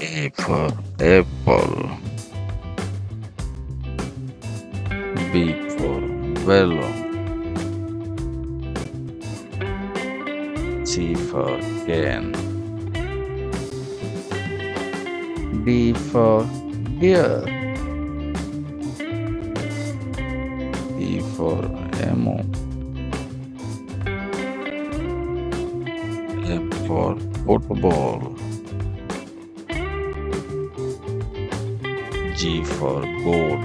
A for apple. B for balloon. C for can. D for deer. E for emu. F for football. G for gold.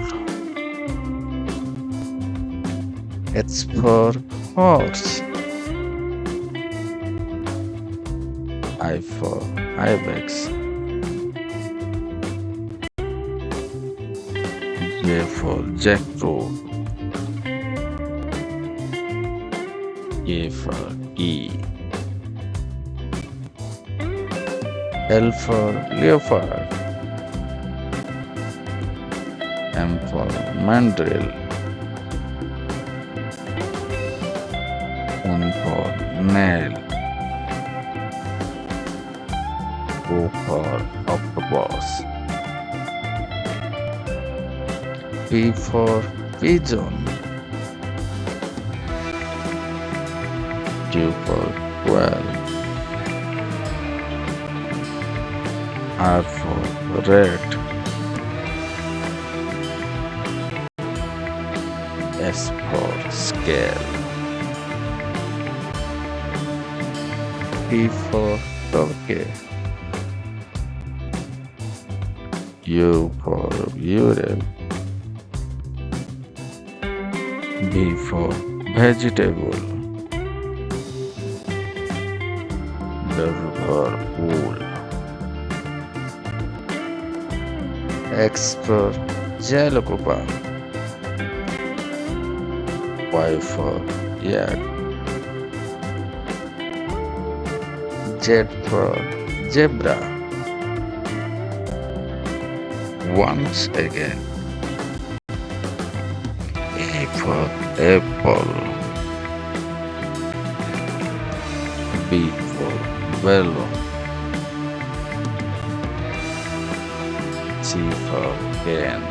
H for horse. I for ibex. J for jackfruit. K for key. L for leopard. M for mandrill. N for nail. O for octopus. P for pigeon. Q for quail. R for rat. S for scale. T for turkey. U for ural. V for vegetable. W for wool. X for jalacopa. Y for yak. Z for zebra. Once again. A for apple. B for balloon. C for can.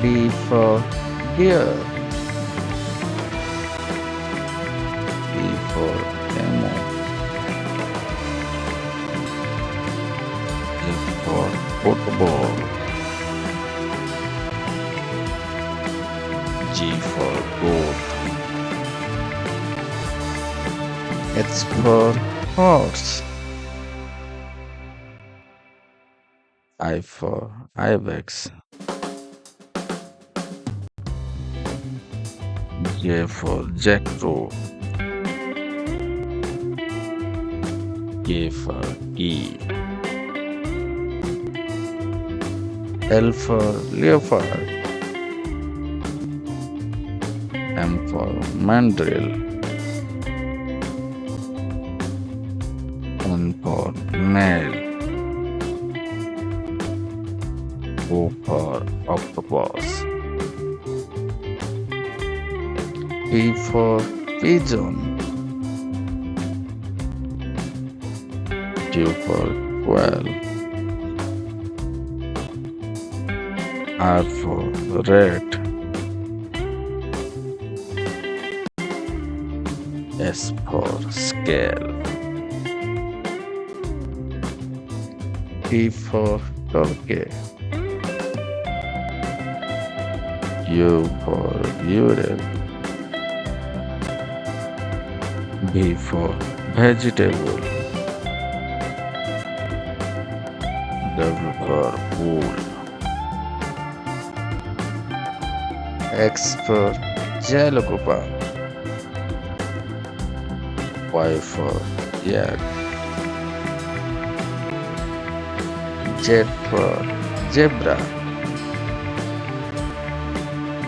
D for deer. E for emu. F for football. G for goat. H for horse. I for ibex. J for jackfruit. K for key. L for leopard. M for mandrill. N for nail. O for octopus. P for pigeon. Q for quail. R for rat. S for scale. T for turkey. U for ural. V for vegetable. W for wool. X for jalacopa. Y for yak. Z for zebra.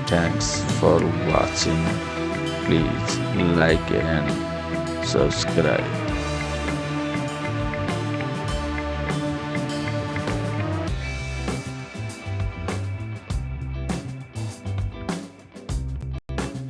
Thanks for watching. Please like and subscribe.